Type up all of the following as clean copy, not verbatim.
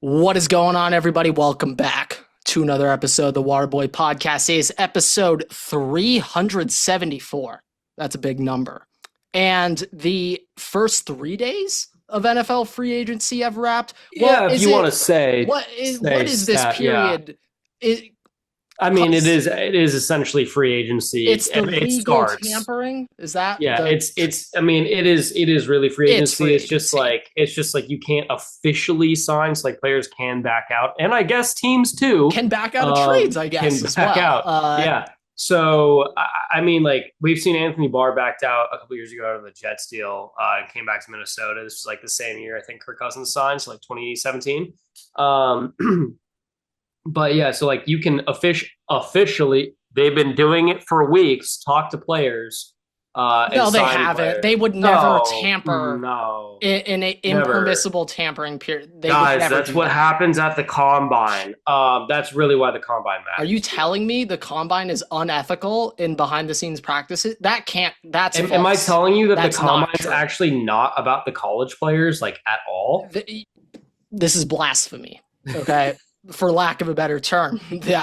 What is going on, everybody? Welcome back to another episode of the Waterboy Podcast. It is episode 374. That's a big number. And the first 3 days of NFL free agency have wrapped. Well, if you want to say what is this period? Yeah. It is essentially free agency. It's the legal tampering. Is that? Yeah, it is really free agency. It's just like you can't officially sign, so like players can back out, and I guess teams too can back out of trades. I guess can back out. Yeah. So we've seen Anthony Barr backed out a couple years ago out of the Jets deal. And came back to Minnesota. This was like the same year I think Kirk Cousins signed, so like 2017. But yeah, so like you can officially, they've been doing it for weeks. Talk to players. No, they haven't. Players. They would never tamper. No, in an impermissible tampering period. Guys, that's what happens at the combine. That's really why the combine matters. Are you telling me the combine is unethical in behind-the-scenes practices? That can't. That's. Am I telling you that the combine is actually not about the college players, like at all? This is blasphemy. Okay. For lack of a better term,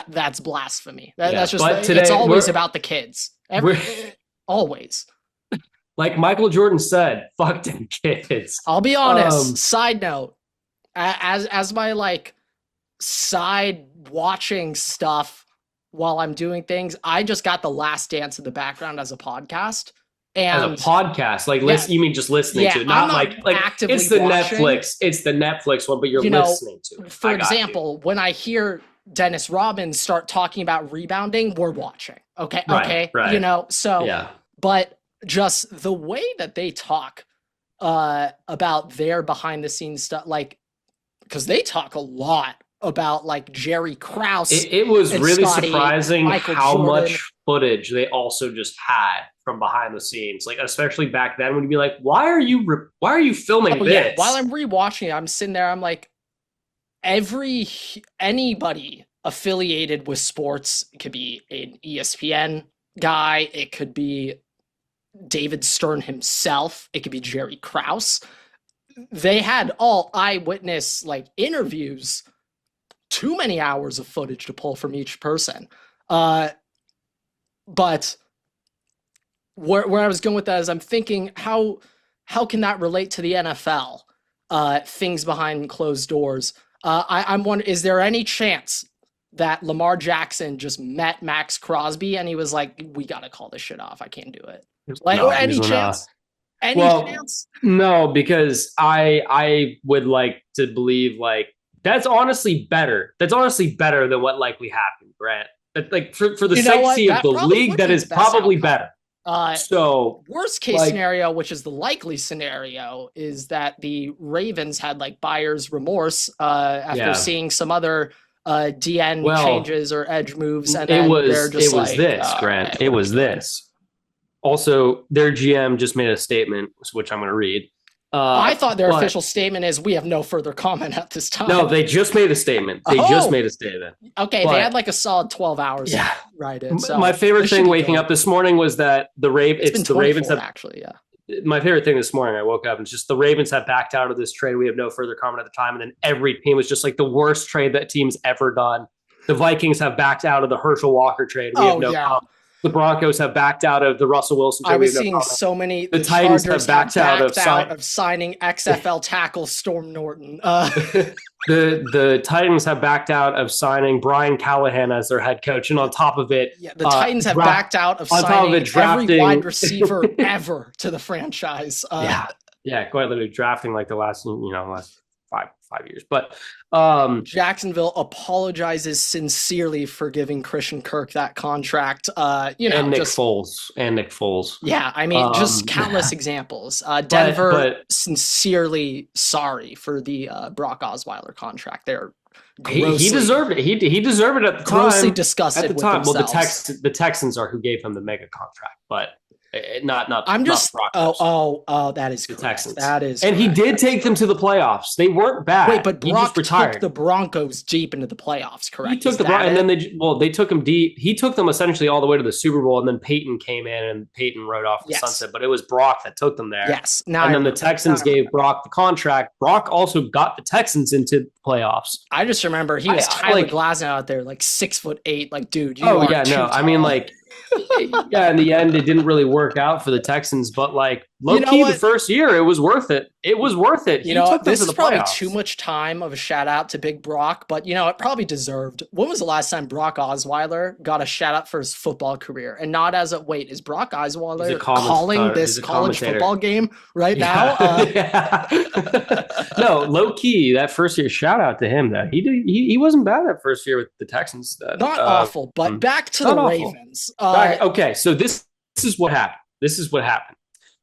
that's blasphemy. That's just it's always about the kids. Always. Like Michael Jordan said, fuck them kids. I'll be honest. Side note, as my like side watching stuff while I'm doing things, I just got The Last Dance in the background as a podcast. And as a podcast, you mean just listening to it, not actively it's the watching. It's the Netflix one, but you're listening to it. For example, when I hear Dennis Robbins start talking about rebounding, we're watching. Okay. Right. But just the way that they talk about their behind the scenes stuff, because they talk a lot about like Jerry Krause. It was really Scotty, surprising Michael how Jordan. much footage they also just had from behind the scenes, like especially back then when you'd be like, why are you filming this? Yeah. While I'm rewatching it, I'm sitting there, I'm like, anybody affiliated with sports, it could be an ESPN guy, it could be David Stern himself, it could be Jerry Krause. They had all eyewitness interviews, too many hours of footage to pull from each person. But where I was going with that is I'm thinking, how can that relate to the NFL? Things behind closed doors. I'm wondering, is there any chance that Lamar Jackson just met Maxx Crosby and he was like, we got to call this shit off. I can't do it. Any chance? Any chance? No, because I would like to believe that's honestly better. That's honestly better than what likely happened, Grant. For the safety of the league, that is probably better. So worst case scenario, which is the likely scenario, is that the Ravens had buyer's remorse after seeing some other DN changes or edge moves, and it was Grant. It was this. Also, their GM just made a statement, which I'm going to read. I thought their official statement is we have no further comment at this time. No, they just made a statement. Okay, they had a solid 12 hours to write it. So my favorite thing waking up this morning was that the Ravens have actually, my favorite thing this morning, I woke up and it's just the Ravens have backed out of this trade. We have no further comment at the time. And then every team was just the worst trade that team's ever done. The Vikings have backed out of the Herschel Walker trade. We have no comment. The Broncos have backed out of the Russell Wilson trade. I was seeing so many. The Titans have backed out of signing XFL tackle Storm Norton. The Titans have backed out of signing Brian Callahan as their head coach, and on top of it, the Titans have backed out of signing every wide receiver ever to the franchise. Quite literally drafting the last 5 years. But Jacksonville apologizes sincerely for giving Christian Kirk that contract. And Nick Foles. Yeah, I mean, just countless examples. Denver sincerely sorry for the Brock Osweiler contract. They're he deserved it. He deserved it at the time. Grossly disgusted at the time. With themselves. Well, the Texans are who gave him the mega contract, but. I'm just not that is the correct. Texans. That is and correct. He did take them to the playoffs. They weren't bad. Wait, but Brock took the Broncos deep into the playoffs, correct? He took the Broncos, and then they took them deep. He took them essentially all the way to the Super Bowl, and then Peyton came in and Peyton rode off the sunset. But it was Brock that took them there. Yes. And then the Texans gave Brock the contract. Brock also got the Texans into playoffs. I just remember he was Tyler Glasnow out there, like 6'8". Like, dude, you are too tall. I mean, like, yeah, in the end, it didn't really work out for the Texans, but like low key, the first year, it was worth it. It was worth it. You know, this is probably too much time of a shout out to Big Brock, but you know, it probably deserved. When was the last time Brock Osweiler got a shout out for his football career? And not as a wait, is Brock Osweiler calling this college football game right now? No, low key, that first year, shout out to him. That he wasn't bad that first year with the Texans. Not awful, but back to the Ravens. Okay, so this is what happened.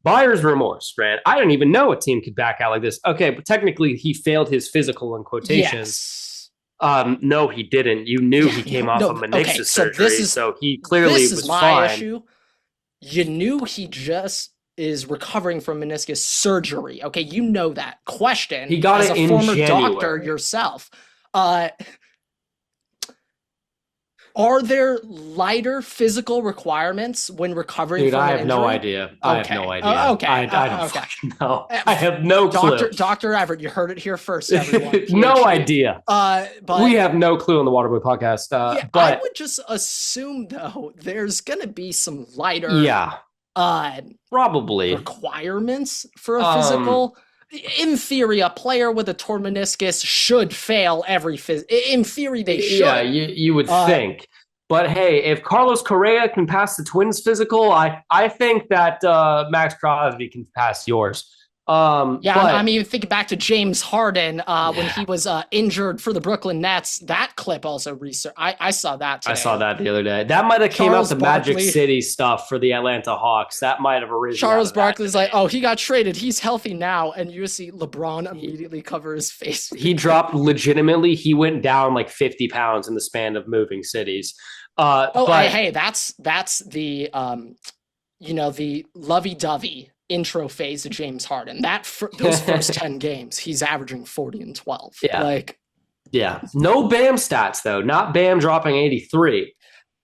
Buyer's remorse, man. I didn't even know a team could back out like this. Okay, but technically he failed his physical in quotations. Yes. No, he didn't. You knew he came off of meniscus surgery, so he clearly was fine. Issue. You knew he just is recovering from meniscus surgery. Okay, you know that. Question. He got it in January. As a former doctor yourself. Are there lighter physical requirements when recovering from an injury? I have no idea. I have no idea. Okay. I don't fucking know. I have no clue. Dr. Everett, you heard it here first, everyone. No idea. But we have no clue on the Waterboy podcast. But I would just assume, though, there's going to be some lighter probably requirements for a physical. In theory, a player with a torn meniscus should fail every in theory, they should. Yeah, you would think. But hey, if Carlos Correa can pass the Twins physical, I think that Maxx Crosby can pass yours. I mean, think back to James Harden when he was injured for the Brooklyn Nets. That clip also I saw that today. I saw that the other day. That might have came out the Magic City stuff for the Atlanta Hawks. That might have originated. Charles Barkley's like, oh, he got traded. He's healthy now. And you see LeBron immediately cover his face. He dropped legitimately. He went down like 50 pounds in the span of moving cities. Hey, that's the, the lovey-dovey intro phase of James Harden. Those first 10 games, he's averaging 40 and 12. No Bam stats though. Not Bam dropping 83.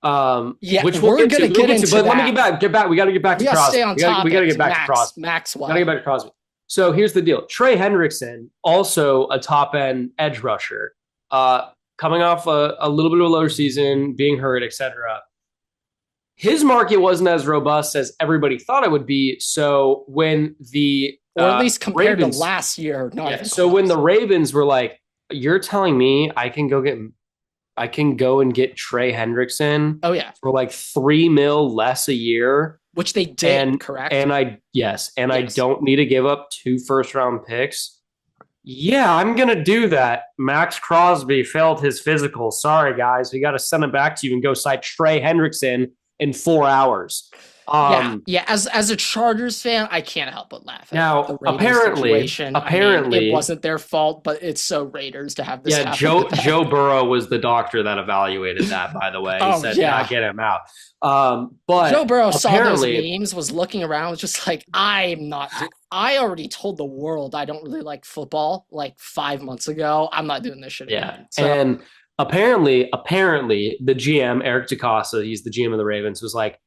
Which we're gonna get into. But let me get back. We got to get back to Crosby. We got to get back to Crosby. Maxwell. Got to get back to Crosby. So here's the deal. Trey Hendrickson, also a top end edge rusher, coming off a little bit of a lower season, being hurt, etc. His market wasn't as robust as everybody thought it would be. So when or at least compared to last year, so when the Ravens were like, "You're telling me I can go and get Trey Hendrickson? Oh yeah, for like $3 million less a year, which they did, correct? And I don't need to give up 2 first-round picks. Yeah, I'm gonna do that. Maxx Crosby failed his physical. Sorry guys, we got to send it back to you and go sign Trey Hendrickson in 4 hours. As a Chargers fan, I can't help but laugh. Now, apparently, it wasn't their fault, but it's so Raiders to have this. Yeah, Joe Burrow was the doctor that evaluated that. By the way, he said, get him out." But Joe Burrow saw those memes, was looking around, was just like, I already told the world I don't really like football like 5 months ago. I'm not doing this shit again. So, and apparently, the GM Eric DeCosta, he's the GM of the Ravens, was like,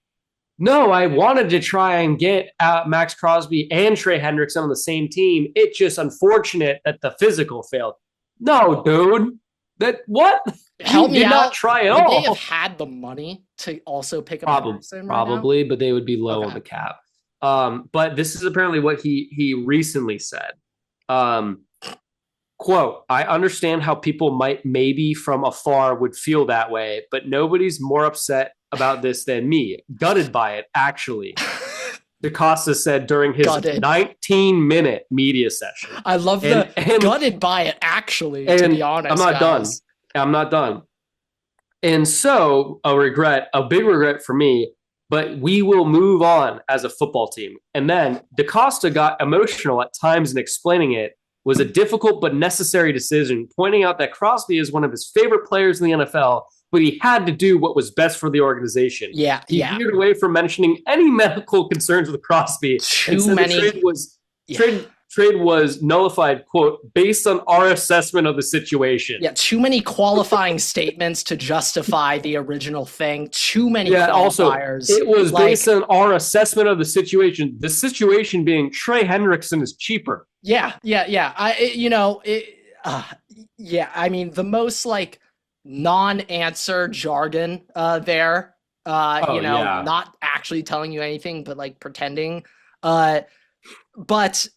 "No, I wanted to try and get Maxx Crosby and Trey Hendrickson on the same team. It's just unfortunate that the physical failed." No, dude. Help me out. Not try at all. Would they have had the money to also pick up Hendrickson probably, but they would be low on the cap. But this is apparently what he recently said. Quote, "I understand how people might maybe from afar would feel that way, but nobody's more upset about this than me. Gutted by it, actually." DeCosta said during his 19-minute media session. I love gutted by it, actually, to be honest. I'm not done. And so a big regret for me, but we will move on as a football team. And then DeCosta got emotional at times in explaining it was a difficult but necessary decision, pointing out that Crosby is one of his favorite players in the NFL, but he had to do what was best for the organization. He veered away from mentioning any medical concerns with Crosby. Trade was nullified, quote, "based on our assessment of the situation." Yeah, too many qualifying statements to justify the original thing. Too many qualifiers. Also, it was based on our assessment of the situation. The situation being Trey Hendrickson is cheaper. Yeah. Uh, yeah, I mean the most like non-answer jargon there. Oh yeah. Not actually telling you anything, but like pretending. Uh, but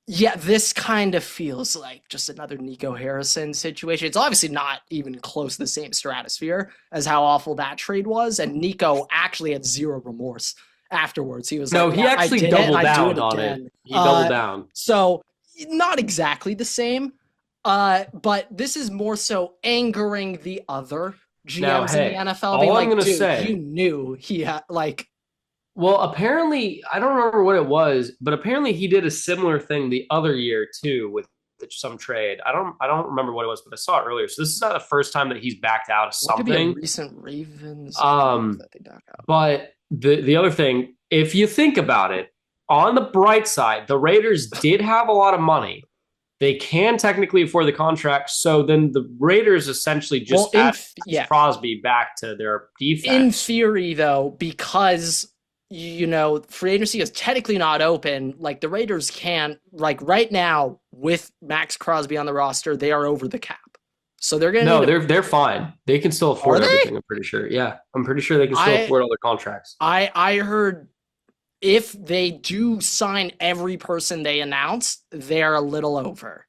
yeah, this kind of feels like just another Nico Harrison situation. It's obviously not even close to the same stratosphere as how awful that trade was. And Nico actually had zero remorse afterwards. He was like, No, he yeah, I actually did it and doubled I do down it on it. again. He doubled down. So not exactly the same. But this is more so angering the other Now, GMs in the hey, NFL, being all I'm like, gonna dude, you say, knew he had like, well, apparently, I don't remember what it was, but apparently he did a similar thing the other year too with some trade. I don't remember what it was, but I saw it earlier. So this is not the first time that he's backed out of what could be a something. recent Ravens move Um, that they knock out. but the other thing, if you think about it, on the bright side, the Raiders did have a lot of money. They can technically afford the contract, so then the Raiders essentially Well, just add yeah, Crosby back to their in defense. theory, though, because free agency is technically not open, like the Raiders can't, like right now with Maxx Crosby on the roster, they are over the cap. So they're gonna No, need they're fine. They can still are afford they? everything. I'm pretty sure. Yeah, I'm pretty sure they can still I afford all their contracts. I heard if they do sign every person they announce, they're a little over.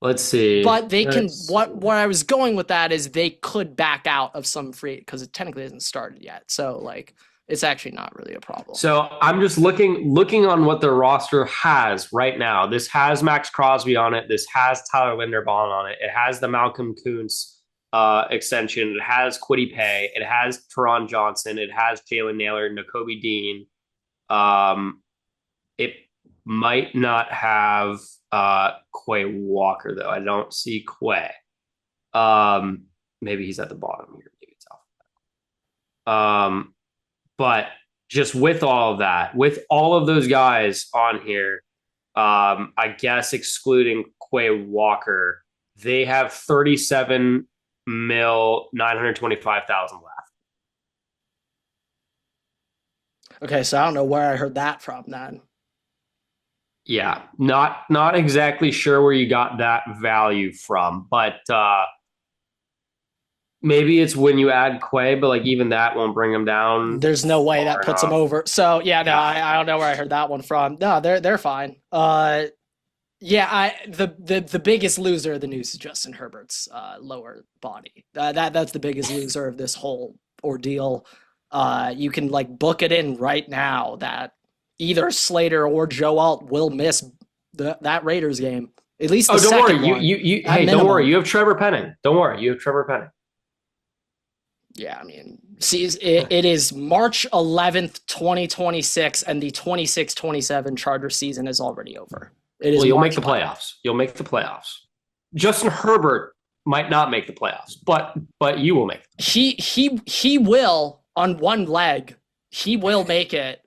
Let's see. But they can Let's see. what I was going with that is they could back out of some free because it technically hasn't started yet. So like it's actually not really a problem. So I'm just looking on what their roster has right now. This has Maxx Crosby on it. This has Tyler Linderbaum on it. It has the Malcolm Kuntz extension. It has Quiddy Pay. It has Teron Johnson. It has Jalen Naylor, Nakobe Dean. It might not have Quay Walker though. I don't see Quay. Maybe he's at the bottom here. Maybe it's off. But just with all of that, with all of those guys on here, I guess excluding Quay Walker, they have 37 mil 925,000 left. Okay, so I don't know where I heard that from then. Yeah, not exactly sure where you got that value from, but maybe it's when you add Quay, but like even that won't bring him down. There's no way that puts them over. So yeah, no, I don't know where I heard that one from. No, they're fine. Yeah, the biggest loser of the news is Justin Herbert's lower body. That's the biggest loser of this whole ordeal. You can like book it in right now that either Slater or Joe Alt will miss that Raiders game. At least the don't worry. second one. Hey, don't worry. You have Trevor Penning. Don't worry. You have Trevor Penning. Yeah, I mean, see, it is March 11th, 2026, and the 26-27 Charger season is already over. It is Well, you'll March make the 11th. playoffs. You'll make the playoffs. Justin Herbert might not make the playoffs, but you will make them. He will on one leg. He will make it.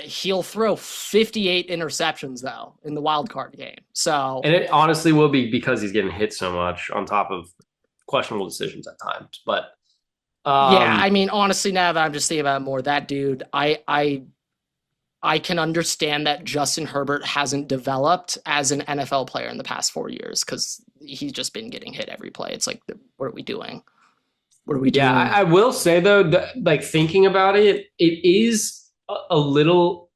He'll throw 58 interceptions though in the wild card game. So, and it honestly will be because he's getting hit so much on top of questionable decisions at times. But yeah, I mean, honestly, now that I'm just thinking about it more, that dude, I can understand that Justin Herbert hasn't developed as an NFL player in the past 4 years because he's just been getting hit every play. It's like, what are we doing? What are we doing? Yeah, I will say though, like thinking about it, it is a little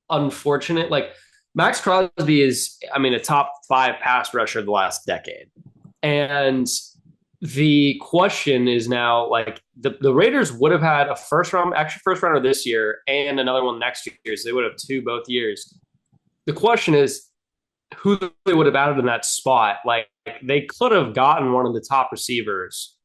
unfortunate. Like Maxx Crosby is, I mean, a top 5 pass rusher of the last decade, and the question is now like the Raiders would have had a extra first rounder this year and another one next year. So they would have 2 both years. The question is who they would have added in that spot. Like they could have gotten one of the top receivers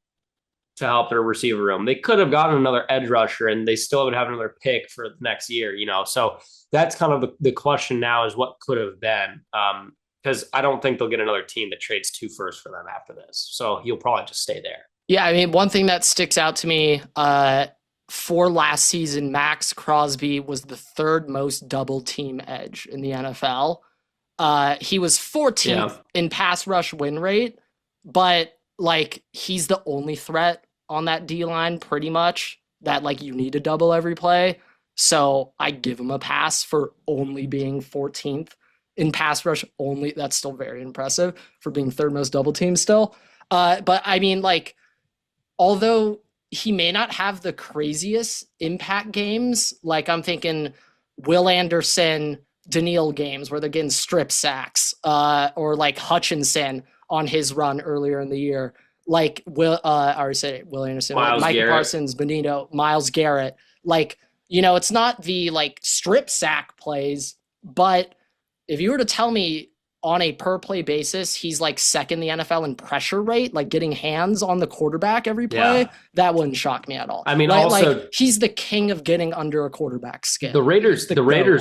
to help their receiver room. They could have gotten another edge rusher and they still would have another pick for the next year, So that's kind of the question now is what could have been. Because I don't think they'll get another team that trades 2 firsts for them after this. So he'll probably just stay there. Yeah, I mean, one thing that sticks out to me for last season, Maxx Crosby was the 3rd most double team edge in the NFL. He was 14th in pass rush win rate, but like he's the only threat on that D line pretty much that like you need to double every play. So I give him a pass for only being 14th. in pass rush only. That's still very impressive for being third most double team still. But I mean, like, although he may not have the craziest impact games, like I'm thinking Will Anderson, Daniil games where they're getting strip sacks, or like Hutchinson on his run earlier in the year, like I already said it, Will Anderson, like Micah Parsons, Benito, Myles Garrett. Like, it's not the like strip sack plays, but if you were to tell me on a per play basis, he's like second in the NFL in pressure rate, like getting hands on the quarterback every play, that wouldn't shock me at all. I mean, like he's the king of getting under a quarterback's skin. The Raiders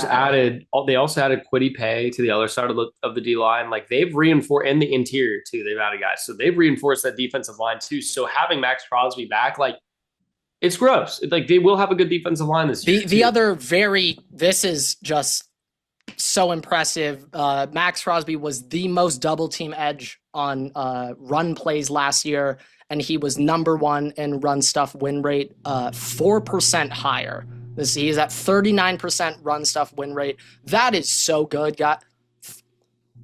added, they also added Kwity Paye to the other side of the D line. Like they've reinforced, and the interior too, they've added guys. So they've reinforced that defensive line too. So having Maxx Crosby back, like, it's gross. Like they will have a good defensive line this year. This is just so impressive. Maxx Crosby was the most double team edge on run plays last year, and he was number one in run stuff win rate, 4% higher. He's at 39% run stuff win rate. That is so good. Got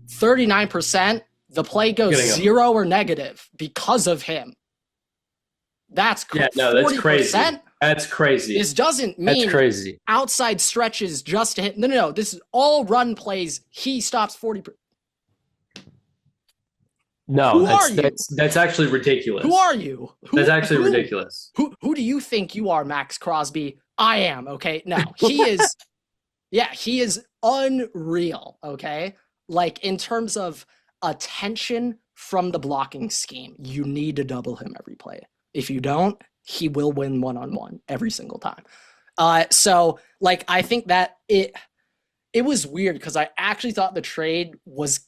39%. The play goes 0 or negative because of him. That's crazy. Yeah, no, that's crazy. That's crazy. This doesn't mean that's crazy. Outside stretches just to hit. No. This is all run plays. He stops 40%. No, that's actually ridiculous. Who are you? That's actually ridiculous. Who do you think you are, Maxx Crosby? I am, okay? No, he is, he is unreal, okay? Like, in terms of attention from the blocking scheme, you need to double him every play. If you don't, he will win one-on-one every single time. So, like, I think that it was weird because I actually thought the trade was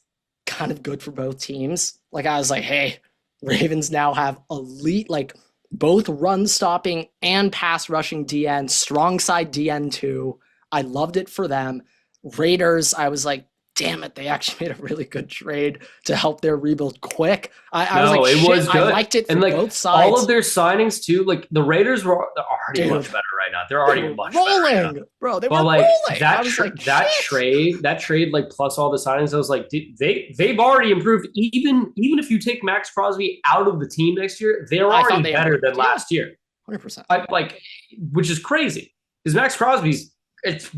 kind of good for both teams. Like, I was like, hey, Ravens now have elite, like, both run stopping and pass rushing DN, strong side DN too. I loved it for them. Raiders, I was like, damn it, they actually made a really good trade to help their rebuild quick. I was like, it was good. I liked it from both sides. All of their signings too, like the Raiders were already much better right now. They're already much rolling, better right now. Bro. They were rolling. That trade, like plus all the signings, I was like, they've already improved. Even if you take Maxx Crosby out of the team next year, they're already better than last year. 100%. Which is crazy because Maxx Crosby's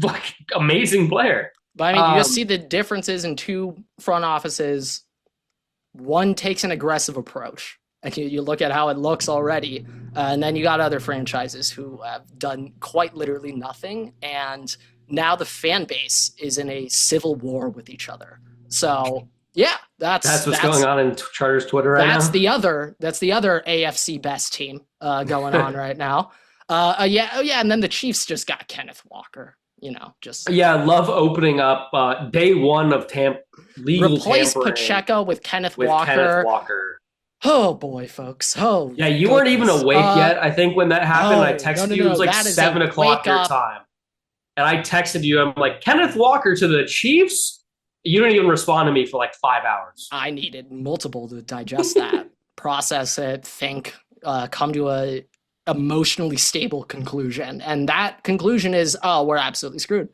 like amazing player. But I mean, you just see the differences in two front offices. One takes an aggressive approach. Like you look at how it looks already, and then you got other franchises who have done quite literally nothing, and now the fan base is in a civil war with each other. So yeah, that's what's going on in Charter's Twitter right now. That's the other AFC best team going on right now. And then the Chiefs just got Kenneth Walker. I love opening up day one of legal replace tampering Pacheco with Kenneth Walker. Oh boy, folks. Oh yeah, you weren't even awake yet. I think when that happened, I texted you. It was like 7 o'clock your time, and I texted you. I'm like, Kenneth Walker to the Chiefs. You didn't even respond to me for like 5 hours. I needed multiple to digest that, process it, think, come to a emotionally stable conclusion, and that conclusion is, we're absolutely screwed.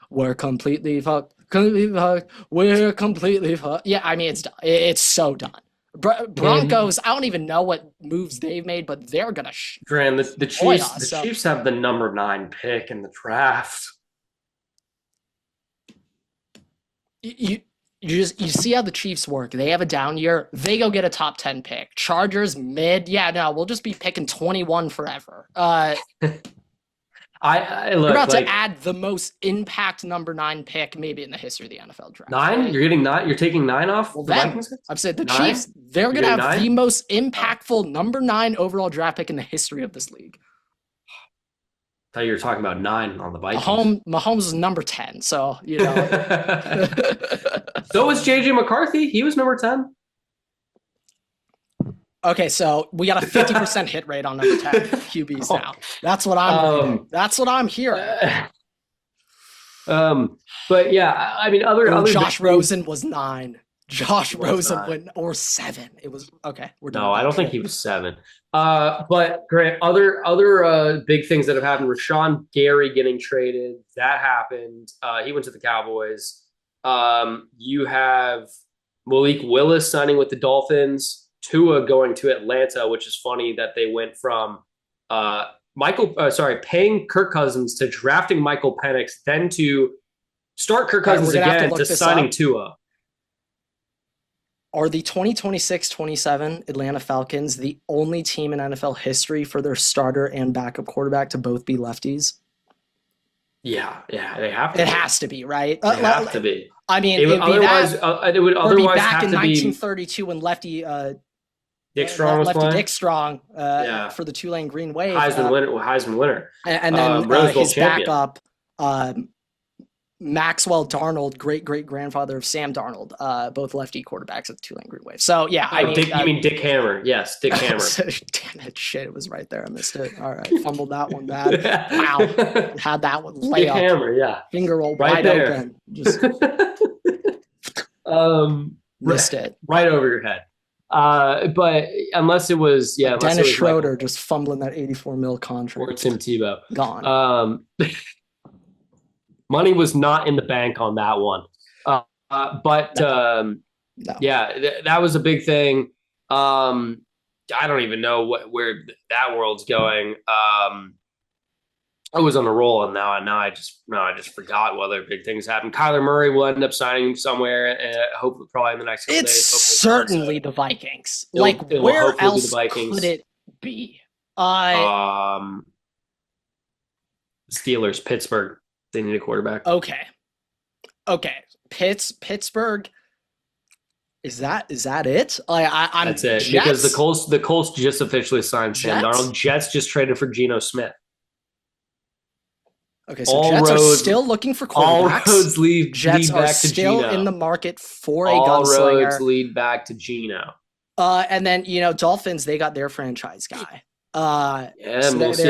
We're completely fucked. We're completely fucked. Yeah, I mean, it's so done. Broncos, I don't even know what moves they've made, but they're gonna the Chiefs have the number 9 pick in the draft. You see how the Chiefs work. They have a down year. They go get a top 10 pick. Chargers mid. Yeah, no, we'll just be picking 21 forever. You're about to add the most impact number 9 pick maybe in the history of the NFL draft. 9? You're getting 9? You're taking 9 off? Well, I've said the 9? Chiefs, they're going to have 9? The most impactful number 9 overall draft pick in the history of this league. I thought you were talking about 9 on the Vikings. Mahomes is number 10, so, So was JJ McCarthy. He was number 10. Okay, so we got a 50% hit rate on number 10 QBs now. That's what I'm That's what I'm hearing. But yeah, I mean, other Josh Rosen was 9. Josh Rosen went, or 7. It was okay. We're done. No, I don't think he was 7. But great. Other big things that have happened. Rashawn Gary getting traded. That happened. He went to the Cowboys. You have Malik Willis signing with the Dolphins, Tua going to Atlanta, which is funny that they went from paying Kirk Cousins to drafting Michael Penix, then to start Kirk Cousins again to signing Tua. Are the 2026-27 Atlanta Falcons the only team in NFL history for their starter and backup quarterback to both be lefties? Yeah, they have to. It has to be, right? They have to be. I mean, it would otherwise be back have in to 1932 when lefty Dick Strong was playing. Dick Strong for the Tulane Green Wave, Heisman winner, and then his backup. Maxwell Darnold, great-great-grandfather of Sam Darnold, both lefty quarterbacks at the Tulane Green Wave. So, yeah. You mean Dick Hammer. Yes, Dick Hammer. Damn it, shit, it was right there. I missed it. All right, fumbled that one bad. Wow. Had that one lay up. Dick Hammer, yeah. Finger roll right wide there. Open. Just missed it. Right over your head. But unless it was, Dennis Schroeder just fumbling that $84 million contract. Or Tim Tebow. Gone. Money was not in the bank on that one. No. That was a big thing. I don't even know where that world's going. I was on a roll, and now I just forgot what other big things happened. Kyler Murray will end up signing somewhere, and hopefully probably in the next couple days. It's certainly the Vikings. Where else could it be? Steelers, Pittsburgh. They need a quarterback. Okay. Pittsburgh. Is that it? That's it. Jets? Because the Colts just officially signed Sam Darnold. Jets just traded for Geno Smith. Okay, so Jets are still looking for quarterbacks. All roads lead back to Geno. Jets are still in the market for a gunslinger. All roads lead back to Geno. And then Dolphins, they got their franchise guy. We'll see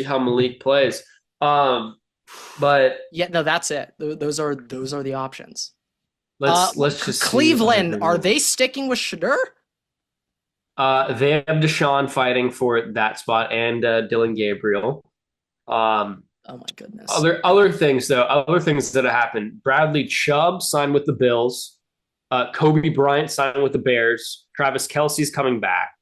how Malik plays. But that's it. Those are the options. Let's just Cleveland. Are they sticking with Shedeur? They have Deshaun fighting for that spot and Dylan Gabriel. Oh my goodness. Other things that have happened. Bradley Chubb signed with the Bills. Kobe Bryant signed with the Bears. Travis Kelce's coming back.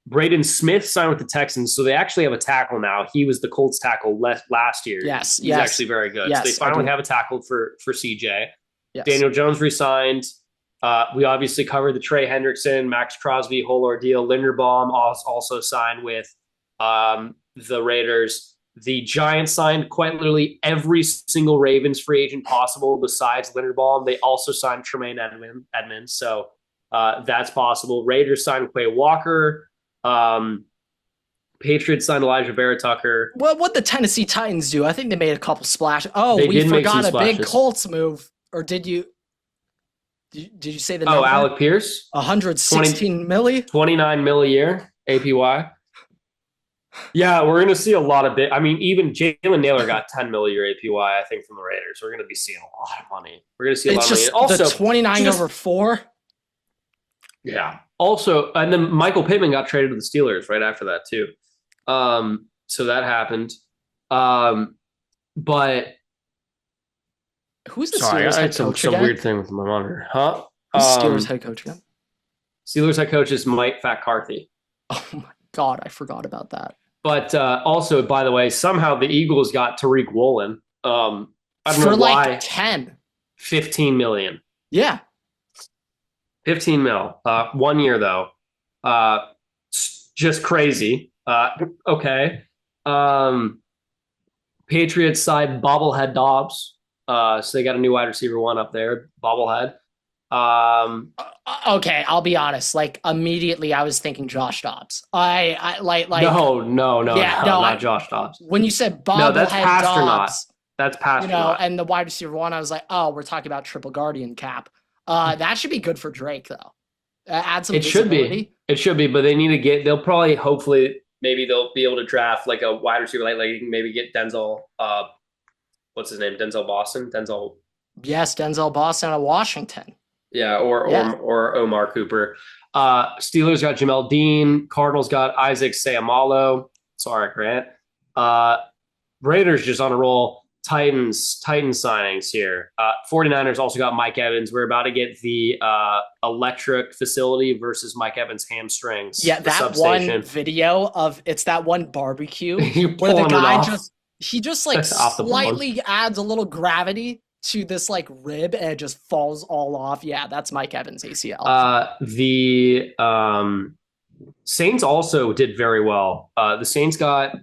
Braden Smith signed with the Texans, so they actually have a tackle now. He was the Colts tackle last year. Yes, he's actually very good. Yes, so they finally have a tackle for CJ. Yes. Daniel Jones resigned. We obviously covered the Trey Hendrickson, Maxx Crosby whole ordeal. Linderbaum also signed with the Raiders. The Giants signed quite literally every single Ravens free agent possible besides Linderbaum. They also signed Tremaine Edmonds, so that's possible. Raiders signed Quay Walker. Patriots signed Elijah Vera Tucker. What the Tennessee Titans do? I think they made a couple splashes. Oh, we forgot a big Colts move. Or did you say the number? Alec Pierce? 116 milli? 29 mil a year, APY. Yeah, we're going to see a lot of even Jalen Naylor got 10 mil a year APY, I think, from the Raiders. We're going to be seeing a lot of money. We're going to see a lot of money. Also, the 29 over 4? Yeah. Also, and then Michael Pittman got traded to the Steelers right after that too. So that happened. But who's the Steelers head coach some weird thing with my monitor. Huh? Who's Steelers head coach again? Steelers head coach is Mike McCarthy. Oh my God, I forgot about that. But also, by the way, somehow the Eagles got Tariq Woolen. I don't know why. 15 million. Yeah. 15 mil. 1 year, though. Just crazy. Okay. Patriots side bobblehead Dobbs. So they got a new wide receiver one up there. Bobblehead. Okay, I'll be honest. Immediately I was thinking Josh Dobbs. I No, not Josh Dobbs. When you said bobblehead Dobbs. That's Pasternak. And the wide receiver one, I was like, oh, we're talking about triple guardian cap. That should be good for Drake, though. Add some visibility. It should be, but they need to they'll probably, hopefully, maybe they'll be able to draft a wide receiver, like you can maybe get Denzel, what's his name? Denzel Boston? Yes, Denzel Boston out of Washington. Yeah, or Omar Cooper. Steelers got Jamel Dean. Cardinals got Isaac Seumalo. Sorry, Grant. Raiders just on a roll. Titans signings here. 49ers also got Mike Evans. We're about to get the electric facility versus Mike Evans hamstrings. Yeah, that substation. one video of it's that one barbecue where the Pulling it guy off. just like Off the bone. slightly adds a little gravity to this like rib and it just falls all off. Yeah, that's Mike Evans ACL. The Saints also did very well. The Saints got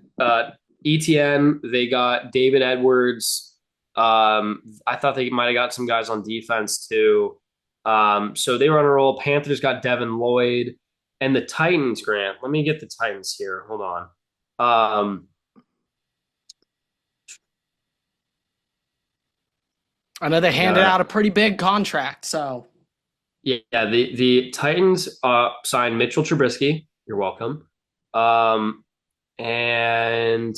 ETN. They got David Edwards. I thought they might have got some guys on defense too. So they were on a roll. Panthers got Devin Lloyd. And the Titans, Grant. Let me get the Titans here. Hold on. I know they handed out a pretty big contract, so yeah, the Titans signed Mitchell Trubisky. You're welcome. And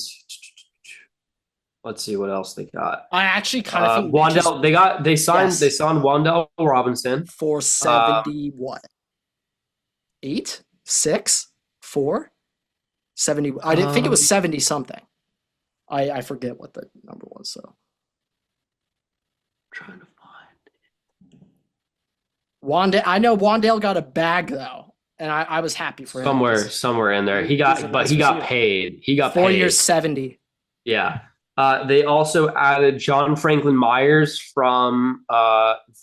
let's see what else they got. I actually kind of think Wandell. They signed Wandell Robinson for 70 what? 8, 6, 4, 70. I didn't think it was 70 something. I forget what the number was. So trying to find I know Wandale got a bag though, and I was happy for him. Somewhere in there. He got paid. He got 4 paid. years, 70. Yeah. They also added John Franklin Myers from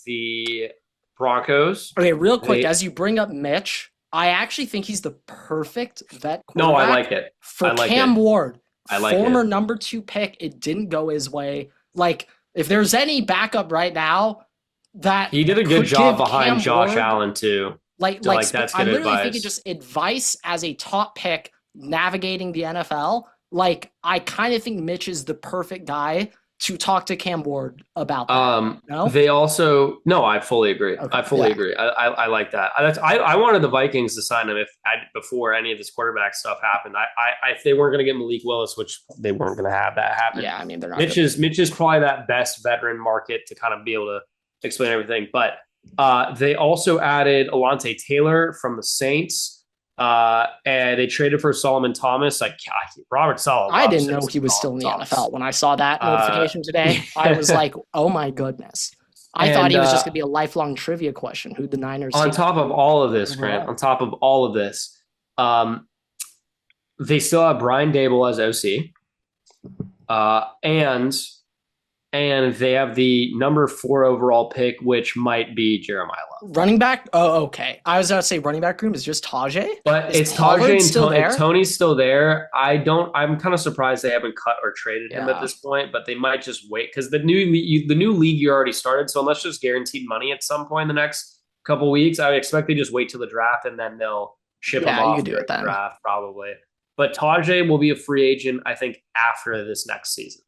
the Broncos. Okay, real quick, as you bring up Mitch, I actually think he's the perfect vet quarterback. No, I like it. For Cam Ward, former it. number 2 pick, it didn't go his way. Like, if there's any backup right now that he did a good job behind Josh Allen too. Like that's good I'm literally thinking just advice as a top pick navigating the NFL. Like, I kind of think Mitch is the perfect guy to talk to Cam Ward about that. No? They also I fully agree. Okay. I fully agree. I like that. I wanted the Vikings to sign him before any of this quarterback stuff happened. If they weren't going to get Malik Willis, which they weren't going to have that happen. Yeah, I mean they're not. Mitch is probably that best veteran market to kind of be able to explain everything. But they also added Alontae Taylor from the Saints. And they traded for Solomon Thomas. Robert Saleh. I didn't know he was still in the NFL when I saw that notification today. I was like, oh my goodness. I thought he was just going to be a lifelong trivia question. Who the Niners? On top of all of this, Grant. On top of all of this, they still have Brian Dable as OC, and they have the number 4 overall pick, which might be Jeremiah Love. Running back? Oh, okay. I was going to say running back room is just Tajay. But it's Tajay and Tony's still there. I'm kind of surprised they haven't cut or traded him at this point, but they might just wait because the new league you already started. So unless there's guaranteed money at some point in the next couple of weeks, I would expect they just wait till the draft and then they'll ship him off during the draft probably. But Tajay will be a free agent, I think, after this next season.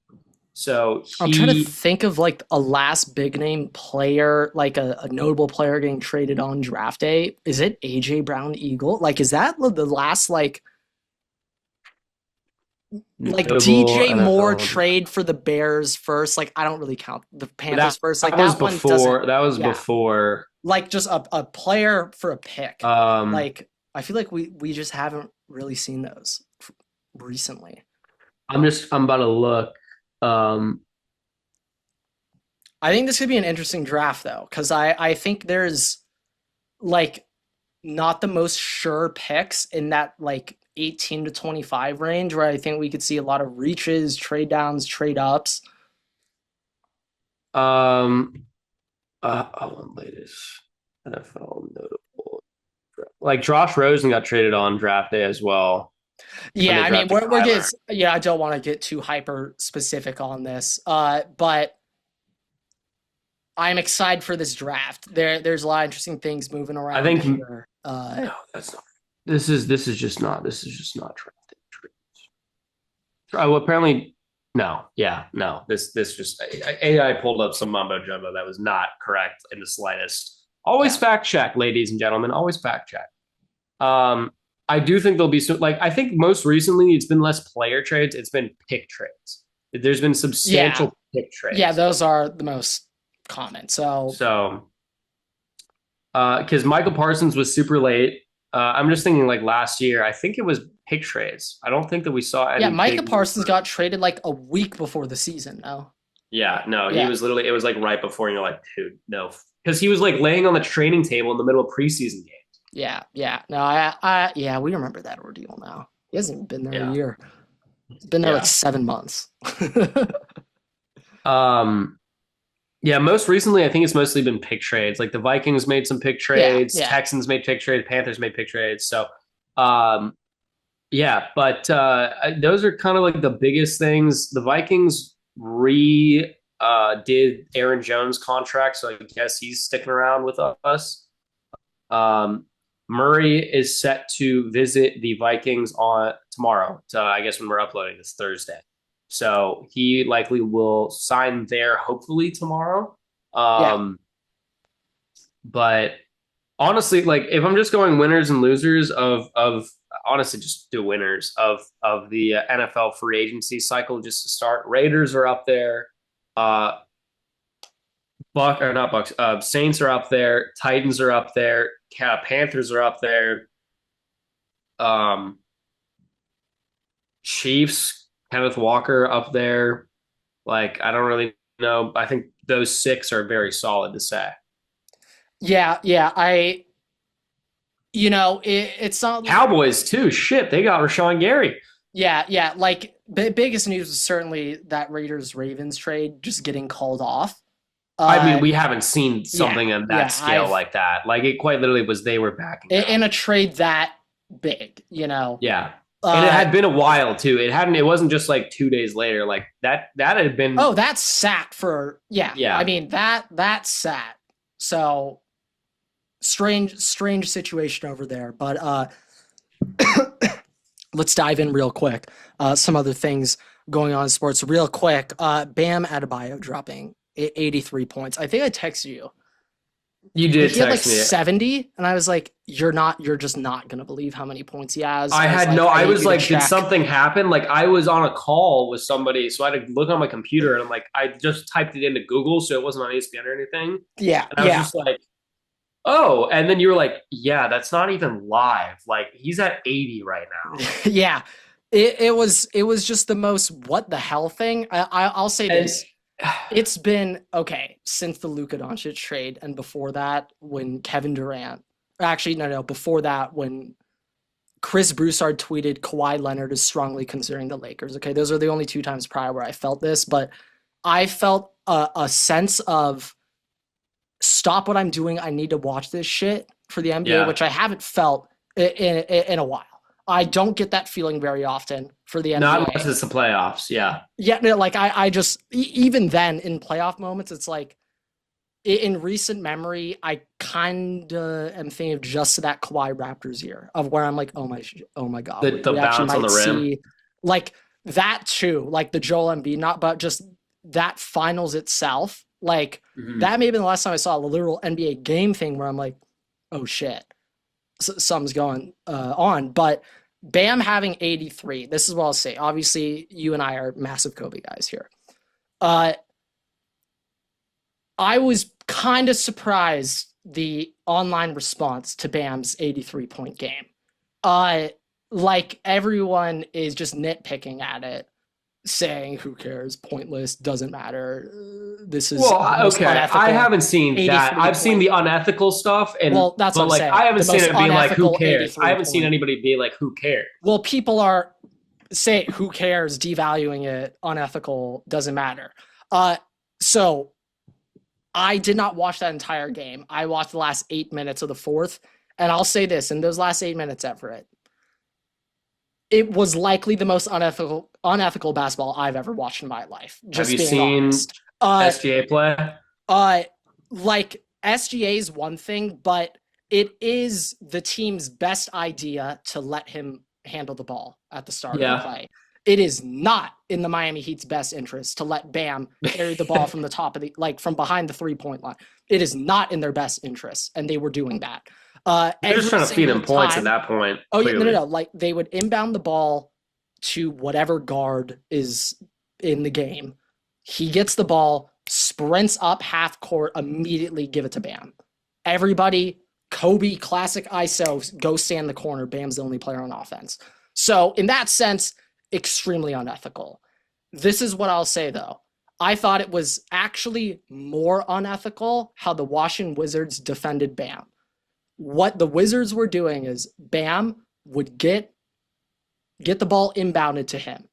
So I'm trying to think of like a last big name player, like a notable player getting traded on draft day. Is it AJ Brown Eagle? Like, is that the last like DJ NFL. Moore trade for the Bears first? Like, I don't really count the Panthers first. Like that was before. Like just a player for a pick. Like I feel like we just haven't really seen those recently. I'm about to look. I think this could be an interesting draft though, because I think there's like not the most sure picks in that like 18 to 25 range where I think we could see a lot of reaches, trade downs, trade ups. Latest NFL notable, like Josh Rosen got traded on draft day as well. Yeah, I mean, we're getting, I don't want to get too hyper specific on this, but I'm excited for this draft. There's a lot of interesting things moving around. I think here. No, that's not. This is just not drafted. Apparently, no. Yeah, no. This just AI pulled up some mumbo jumbo that was not correct in the slightest. Always fact check, ladies and gentlemen. Always fact check. I do think there'll be I think most recently it's been less player trades, it's been pick trades. There's been substantial pick trades. Yeah, those are the most common. So because Michael Parsons was super late. I'm just thinking like last year, I think it was pick trades. I don't think that we saw any. Yeah, Micah Parsons got traded like a week before the season. No. Yeah, no, he Yeah, was literally, it was like right before, and you're like, dude, no. Because he was like laying on the training table in the middle of preseason games. yeah. No, yeah, we remember that ordeal now. He hasn't even been there a Yeah. year. He's been there like Yeah. 7 months. Um, yeah, most recently, I think it's mostly been pick trades. Like the Vikings made some pick Yeah, trades, yeah, Texans made pick trades, Panthers made pick trades. So, um, yeah, but those are kind of like the biggest things. The Vikings did Aaron Jones' contract, so I guess he's sticking around with us. Um, Murray is set to visit the Vikings on tomorrow. So I guess when we're uploading this Thursday. So he likely will sign there hopefully tomorrow. yeah. But honestly, like if I'm just going winners and losers of honestly just do winners of the NFL free agency cycle just to start. Raiders are up there. Uh Buck or not Bucks. Saints are up there. Titans are up there. Panthers are up there. Um, Chiefs, Kenneth Walker up there. Like I don't really know. I think those six are very solid to say. Yeah. It's not. Cowboys too. Shit, they got Rashawn Gary. Yeah. Like the biggest news was certainly that Raiders Ravens trade just getting called off. I mean, we haven't seen Yeah, something on yeah. that scale like that. Like it quite literally was they were backing out. In a trade that big, Yeah. And it had been a while too. It wasn't just like 2 days later. Like that had been. Oh, that sat for yeah. Yeah. I mean that sat. So strange situation over there. But let's dive in real quick. Some other things going on in sports real quick. Bam Adebayo dropping 83 points. I think I texted you. You did He had like text me. 70, and I was like, you're just not gonna believe how many points he has. I was like, did something happen? Like I was on a call with somebody, so I had to look on my computer and I'm like, I just typed it into Google, so it wasn't on ESPN or anything. Yeah, And I was just like, oh, and then you were like, yeah, that's not even live. Like he's at 80 right now. yeah. It was just the most what the hell thing. I'll say this. It's been okay since the Luka Doncic trade, and before that, when Kevin Durant, actually, no, before that, when Chris Broussard tweeted Kawhi Leonard is strongly considering the Lakers. Okay, those are the only 2 times prior where I felt this, but I felt a sense of stop what I'm doing. I need to watch this shit for the NBA, which I haven't felt in a while. I don't get that feeling very often for the NBA. Not unless it's the playoffs. Yeah. Yeah. No, like I just, even then in playoff moments, it's like in recent memory, I kind of am thinking of just that Kawhi Raptors year of where I'm like, oh my God. The bounce on the rim. Like that too, like the Joel Embiid, not, but just that finals itself. Like that may have been the last time I saw a literal NBA game thing where I'm like, oh shit. Something's going on, but Bam having 83. This is what I'll say. Obviously, you and I are massive Kobe guys here. I was kind of surprised the online response to Bam's 83-point game. Like everyone is just nitpicking at it, saying who cares, pointless, doesn't matter. This is okay. I haven't seen that. I've seen the unethical stuff, and that's what I'm saying. I haven't seen it be like who cares. I haven't seen anybody be like who cares. Well, people are say who cares, devaluing it, unethical, doesn't matter. So I did not watch that entire game. I watched the last 8 minutes of the fourth, and I'll say this: in those last 8 minutes, Everett, it was likely the most unethical basketball I've ever watched in my life. Have you seen SGA play? Like SGA is one thing, but it is the team's best idea to let him handle the ball at the start of the play. It is not in the Miami Heat's best interest to let Bam carry the ball from the top of the, like from behind the 3-point line. It is not in their best interest, and they were doing that. They're just trying to feed him points at that point. Oh, yeah, no. Like they would inbound the ball to whatever guard is in the game. He gets the ball, sprints up half court, immediately give it to Bam. Everybody, Kobe, classic ISO, go stand in the corner. Bam's the only player on offense. So in that sense, extremely unethical. This is what I'll say though. I thought it was actually more unethical how the Washington Wizards defended Bam. What the Wizards were doing is Bam would get the ball inbounded to him.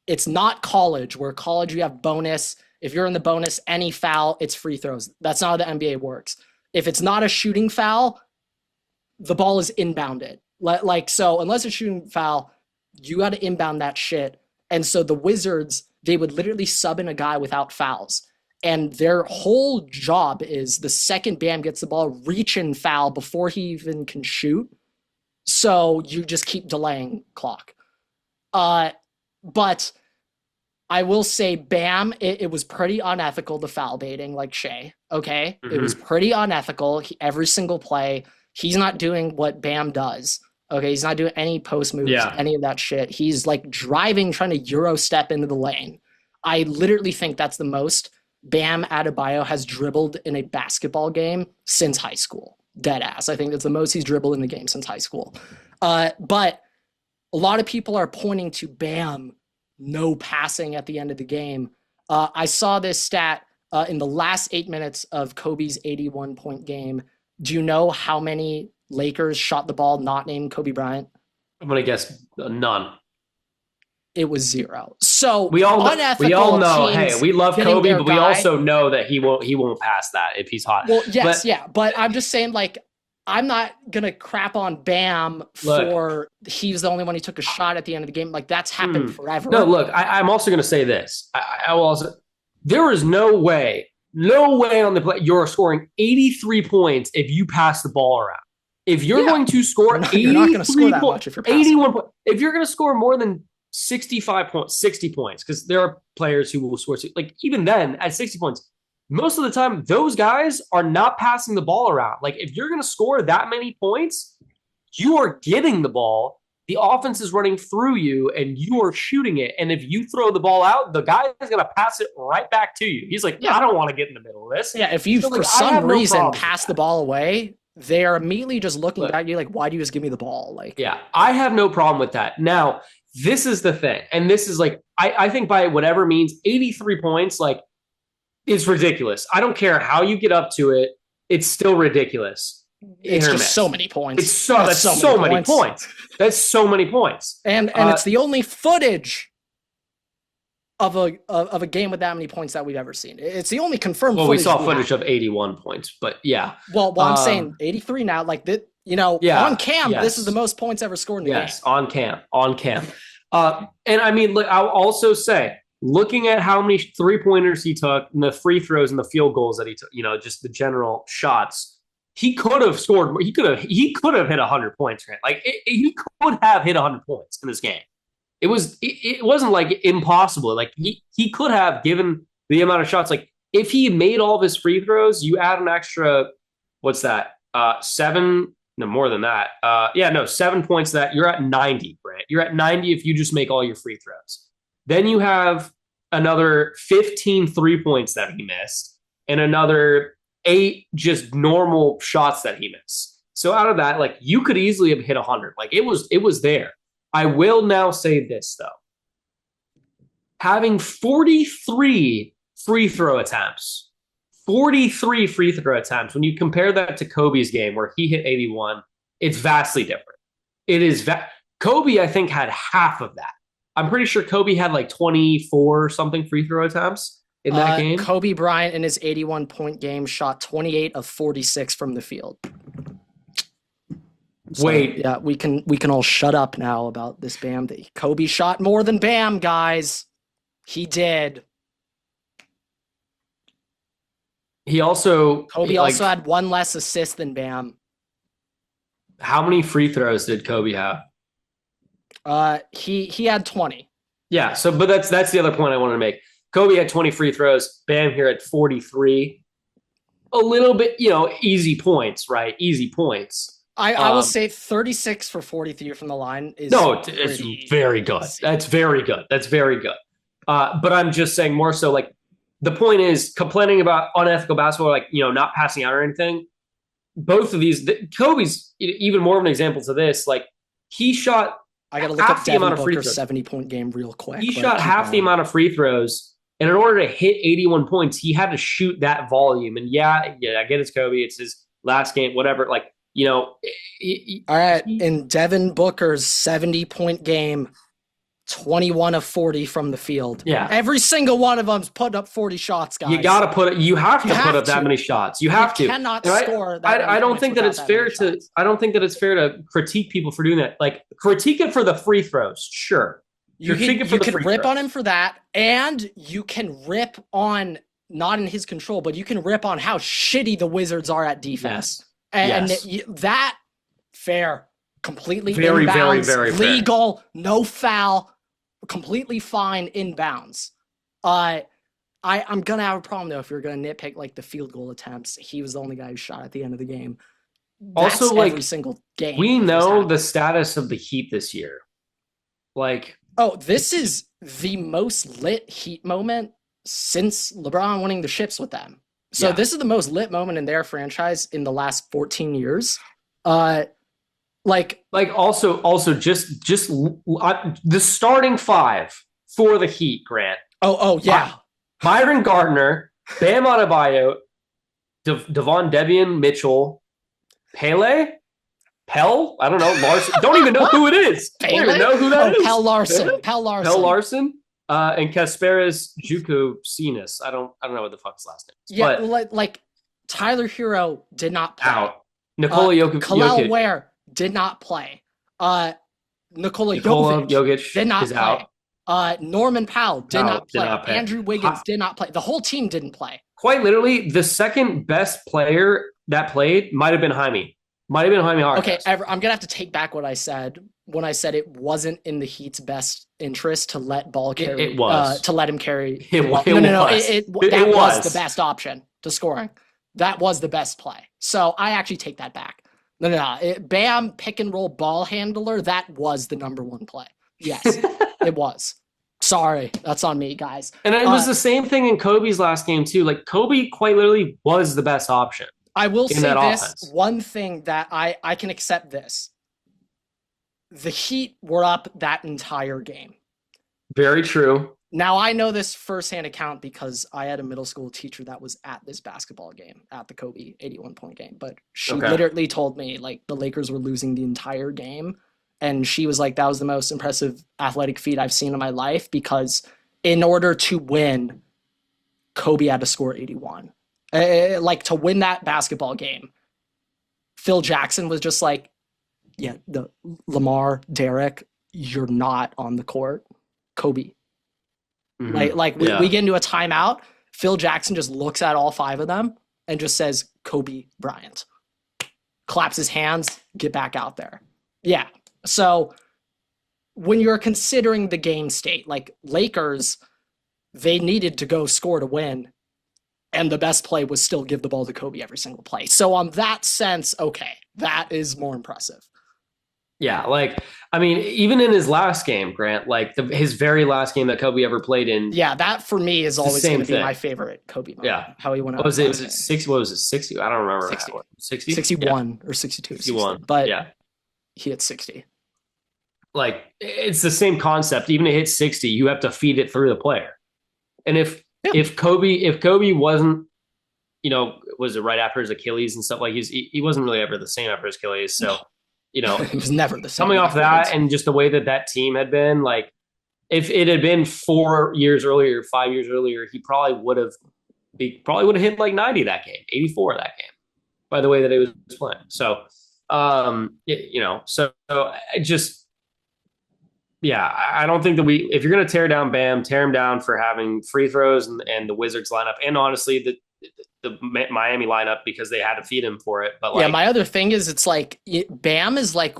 It's not college, where college you have bonus. If you're in the bonus, any foul, it's free throws. That's not how the NBA works. If it's not a shooting foul, the ball is inbounded. So unless it's a shooting foul, you got to inbound that shit. And so the Wizards, they would literally sub in a guy without fouls. And their whole job is the second Bam gets the ball, reach and foul before he even can shoot. So you just keep delaying clock. But I will say Bam, it was pretty unethical, the foul baiting, like Shea. Okay? Mm-hmm. It was pretty unethical. Every single play, he's not doing what Bam does. Okay? He's not doing any post moves, any of that shit. He's like driving, trying to Euro step into the lane. I literally think that's the most Bam Adebayo has dribbled in a basketball game since high school. Dead ass. I think that's the most he's dribbled in the game since high school. But a lot of people are pointing to Bam no passing at the end of the game. I saw this stat in the last 8 minutes of Kobe's 81-point game. Do you know how many Lakers shot the ball not named Kobe Bryant? I'm going to guess none. It was 0. So we all know. Hey, we love Kobe, but we also know that he won't pass that if he's hot. Well, yes, but I'm just saying, like, I'm not gonna crap on Bam for he was the only one who took a shot at the end of the game. Like, that's happened forever. No, look, I'm also gonna say this. I will also. There is no way on the play you're scoring 83 points if you pass the ball around. If you're going to score 83 points, if you're 81 points, if you're going to score more than 65 points, 60 points, because there are players who will score, like, even then at 60 points, most of the time those guys are not passing the ball around. Like, if you're going to score that many points, you are getting the ball. The offense is running through you and you are shooting it. And if you throw the ball out, the guy is going to pass it right back to you. He's like, I don't want to get in the middle of this. Yeah, if you, for some reason, pass the ball away, they are immediately just looking back at you like, why do you just give me the ball? Like, yeah, I have no problem with that. Now, this is the thing. And this is like, I think by whatever means, 83 points, like, is ridiculous. I don't care how you get up to it. It's still ridiculous. It's just so many points. That's so many points. That's so many points. And it's the only footage of a game with that many points that we've ever seen. It's the only confirmed footage. Well, we saw footage of 81 points, but yeah. Well, I'm saying 83 now, like that, on cam, this is the most points ever scored in the game. Yes, on cam. And I mean, look, I'll also say, looking at how many 3-pointers he took and the free throws and the field goals that he took, just the general shots, he could have scored. He could have hit 100 points. Like, he could have hit 100 points in this game. It wasn't like impossible. Like, he could have, given the amount of shots. Like, if he made all of his free throws, you add an extra, what's that? 7? No, more than that. 7 points. That you're at 90, Brant. You're at 90 if you just make all your free throws. Then you have another 15 3-points that he missed, and another 8 just normal shots that he missed. So out of that, like, you could easily have hit 100. Like, it was there. I will now say this, though. Having 43 free throw attempts, when you compare that to Kobe's game where he hit 81, it's vastly different. It is Kobe, I think, had half of that. I'm pretty sure Kobe had like 24 something free throw attempts in that game. Kobe Bryant in his 81-point game shot 28 of 46 from the field. So, yeah, we can all shut up now about this Bam thing. Kobe shot more than Bam, guys. He did. Kobe also had 1 less assist than Bam. How many free throws did Kobe have? He had 20. Yeah, but that's the other point I wanted to make. Kobe had 20 free throws. Bam here at 43. A little bit, easy points, right? Easy points. I will say 36 for 43 from the line is it's very good. That's very good. But I'm just saying more so, like, the point is, complaining about unethical basketball, like, not passing out or anything. Both of these, Kobe's even more of an example to this. Like, he shot. I got to look up the amount of free throws. 70-point game real quick. He shot half the amount of free throws And in order to hit 81 points, he had to shoot that volume. And yeah, I get it's Kobe. It's his last game, whatever. Like, all right. In Devin Booker's 70-point game, 21 of 40 from the field. Yeah. Every single one of them's putting up 40 shots, guys. You have to put up that many shots. You have to. Cannot score that. I don't think that it's fair to I don't think that it's fair to critique people for doing that. Like, critique it for the free throws. Sure. You can rip on him for that, and you can rip on, not in his control, but you can rip on how shitty the Wizards are at defense. Yes. And that, fair, completely very, inbounds, very, very legal, fair. No foul, completely fine inbounds. I'm gonna have a problem though if you're gonna nitpick like the field goal attempts. He was the only guy who shot at the end of the game. That's also, like, every single game. We know the status of the Heat this year. Like, this is the most lit Heat moment since LeBron winning the ships with them. So this is the most lit moment in their franchise in the last 14 years. Also just the starting five for the Heat, Grant. Oh yeah. Byron Gardner, Bam Adebayo, Devon Devian Mitchell, Pele? Pell? I don't know. Larson. Don't even know who it is. Don't even know who that is. Pell Larson. And Kasparis Jukusinas. I don't know what the fuck's last name is. Yeah, but like Tyler Hero did not play. Out. Nikola Jokic. Kalel Ware did not play. Nikola Jokic did not play. Out. Norman Powell did not play. Andrew Wiggins did not play. The whole team didn't play. Quite literally, the second best player that played might have been Jaime. Okay, I'm going to have to take back what I said when I said it wasn't in the Heat's best interest to let ball carry. It was. To let him carry. No. That was the best option to scoring. That was the best play. So I actually take that back. No. Bam, pick and roll ball handler, that was the number one play. Yes, it was. Sorry, that's on me, guys. And it was the same thing in Kobe's last game, too. Like, Kobe quite literally was the best option. I will say this, offense. One thing that I can accept this. The Heat were up that entire game. Very true. Now, I know this firsthand account because I had a middle school teacher that was at this basketball game, at the Kobe 81-point game. But she literally told me, like, the Lakers were losing the entire game. And she was like, that was the most impressive athletic feat I've seen in my life because in order to win, Kobe had to score 81. Like, to win that basketball game, Phil Jackson was just like, yeah, the Lamar, Derek, you're not on the court. Kobe. Mm-hmm. We get into a timeout. Phil Jackson just looks at all five of them and just says, Kobe Bryant. Claps his hands, get back out there. Yeah. So when you're considering the game state, like Lakers, they needed to go score to win. And the best play was still give the ball to Kobe every single play. So on that sense, okay, that is more impressive. Yeah, like, I mean, even in his last game, Grant, like his very last game that Kobe ever played in. Yeah, that for me is always going to be my favorite Kobe moment. Yeah. How he went out. Was it 60? What was it? 60? I don't remember. 60. 60? 61 or 62. 61. 60. But yeah, he hit 60. Like, it's the same concept. Even to hit 60, you have to feed it through the player. And if Kobe wasn't, was it right after his Achilles and stuff, like he wasn't really ever the same after his Achilles. So, he was never the same. Coming off that and just the way that team had been, like, if it had been 4 years earlier, 5 years earlier, he probably would have hit like 90 that game, 84 that game, by the way that he was playing. So, I don't think that if you're going to tear down Bam, tear him down for having free throws and the Wizards lineup, and honestly, the Miami lineup because they had to feed him for it. But my other thing is it's like Bam is like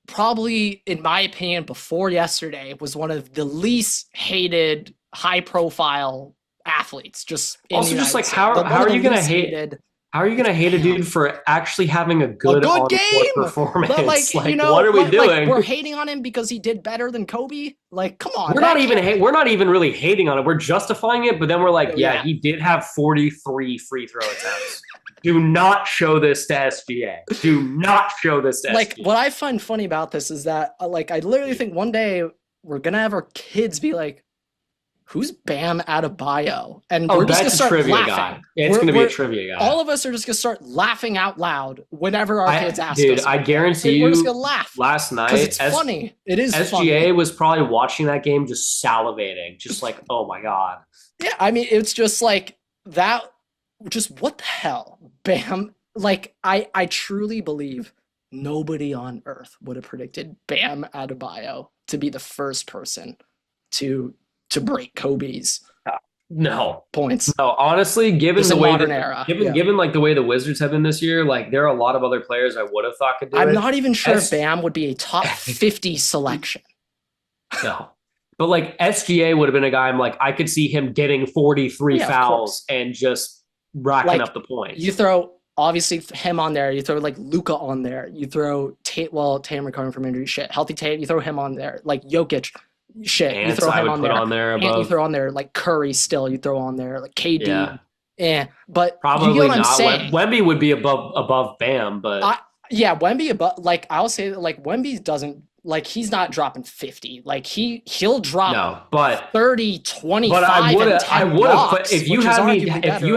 probably, in my opinion, before yesterday was one of the least hated high profile athletes. Just also just like how are you going to hate? How are you going to hate a dude for actually having a good game performance? But what are we doing? We're hating on him because he did better than Kobe. Like, come on. We're not even really hating on it. We're justifying it, but then we're like, he did have 43 free throw attempts. Do not show this to SGA. Do not show this to SGA. What I find funny about this is that, I literally think one day we're going to have our kids be like, who's Bam Adebayo? And Oh, we're just gonna that's a start trivia laughing. guy. It's going to be a trivia guy. All of us are just gonna start laughing out loud whenever our kids ask dude, us. I guarantee we're you, just gonna laugh last night, because it's funny. It is SGA funny. was probably watching that game just salivating, just like, oh my God. Yeah, I mean, it's just like that. Just what the hell, Bam? Like, I truly believe nobody on earth would have predicted Bam Adebayo to be the first person to break Kobe's points. No, honestly, given This the is way modern that era. given like the way the Wizards have been this year, like there are a lot of other players I would have thought could do it. I'm not even sure if Bam would be a top 50 selection. No. But like SGA would have been a guy I'm like, I could see him getting 43 fouls and just racking up the points. You throw obviously him on there, you throw like Luka on there, you throw Tatum recovering from injury, shit. Healthy Tatum, you throw him on there, like Jokic, shit. Ants, you throw him on there above. And you throw on there like Curry still, you throw on there, like KD. Yeah. But probably you get what not. I'm saying. Wemby would be above Bam, but Wemby above, like I'll say that like Wemby doesn't, like he's not dropping 50. Like he'll drop 30, 25, but I would have if you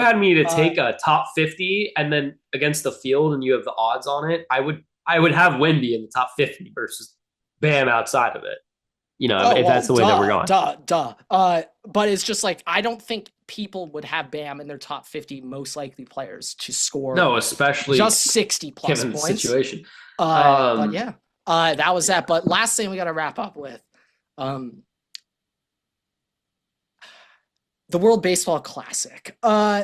had me to take a top 50 and then against the field and you have the odds on it, I would have Wemby in the top 50 versus Bam outside of it. You know, if that's the way that we're going. But it's just like I don't think people would have Bam in their top 50 most likely players to score. No, especially just 60 plus given points. The situation. But yeah. That was that. But last thing we got to wrap up with the World Baseball Classic.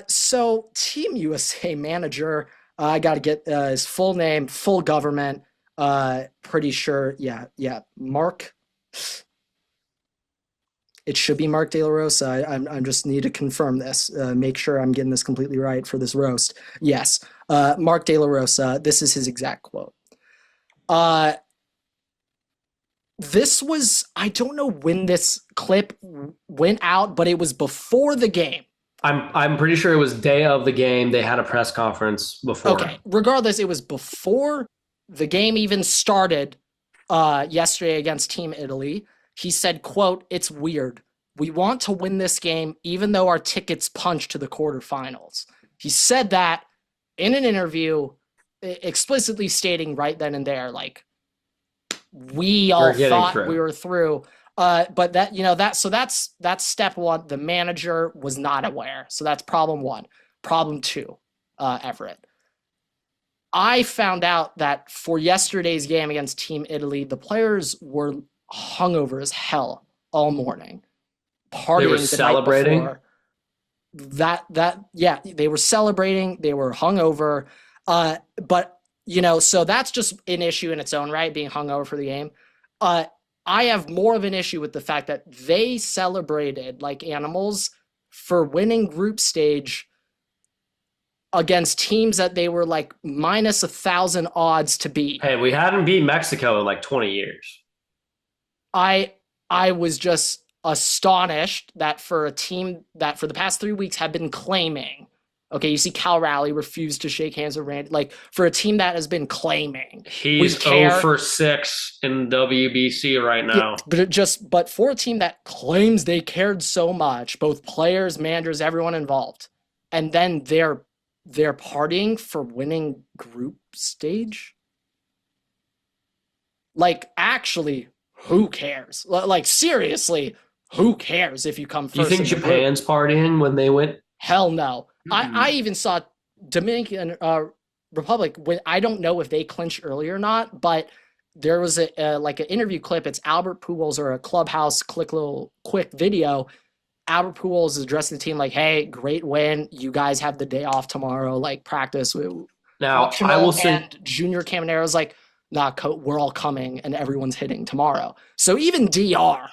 So Team USA manager, I got to get his full name, full government. Pretty sure. Yeah. Mark. It should be Mark De La Rosa. I just need to confirm this. Make sure I'm getting this completely right for this roast. Yes. Mark De La Rosa. This is his exact quote. This was, I don't know when this clip went out, but it was before the game. I'm pretty sure it was day of the game. They had a press conference before. Okay. Regardless, it was before the game even started yesterday against Team Italy. He said, quote, "It's weird. We want to win this game, even though our tickets punched to the quarterfinals." He said that in an interview, explicitly stating right then and there, like, we all thought we were through. But that's step one. The manager was not aware. So that's problem one. Problem two, Everett. I found out that for yesterday's game against Team Italy, the players were hungover as hell all morning. Partying they were celebrating. Night before. They were celebrating. They were hungover. But so that's just an issue in its own right, being hungover for the game. I have more of an issue with the fact that they celebrated like animals for winning group stage against teams that they were like minus 1,000 odds to beat. Hey, we hadn't beat Mexico in like 20 years. I was just astonished that for a team that for the past 3 weeks have been claiming, okay, you see Cal Raleigh refused to shake hands with Randy. Like, for a team that has been claiming. He's 0 for 6 in WBC right now. Yeah, but for a team that claims they cared so much, both players, managers, everyone involved, and then they're partying for winning group stage? Like, actually, who cares? Like, seriously, who cares if you come first? You think Japan's partying when they went? Hell no. Mm-hmm. I even saw Dominican Republic when I don't know if they clinched early or not, but there was like an interview clip. It's Albert Pujols or a clubhouse quick video. Albert Pujols is addressing the team like, "Hey, great win. You guys have the day off tomorrow. Like, practice." Now I will say, and Junior Camaro's like, "Nah, we're all coming and everyone's hitting tomorrow." So even DR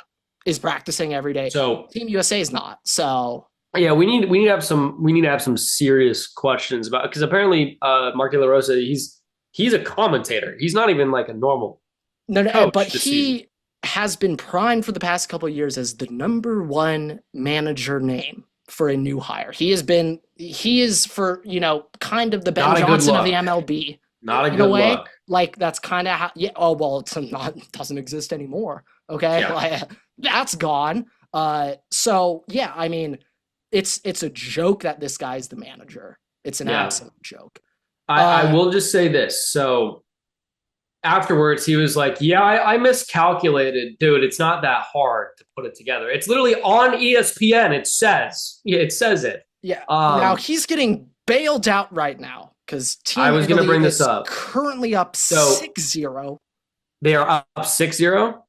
is practicing every day. So Team USA is not. So. Yeah, we need to have some serious questions about, because apparently Mark De La Rosa, he's a commentator. He's not even like a normal coach, but he has been primed for the past couple of years as the number 1 manager name for a new hire. He is for kind of the Ben Johnson of the MLB. Not a good look. Like, that's kind of how. Yeah. Oh well, it doesn't exist anymore. Okay, yeah. Like, that's gone. So yeah, I mean, it's a joke that this guy's the manager. It's an Yeah. absolute joke. I will just say this. So afterwards, he was like, yeah, I miscalculated. Dude, it's not that hard to put it together. It's literally on ESPN. It says it. Yeah. Now he's getting bailed out right now because Team I was going to bring this up. Currently up 6-0. They are up 6-0?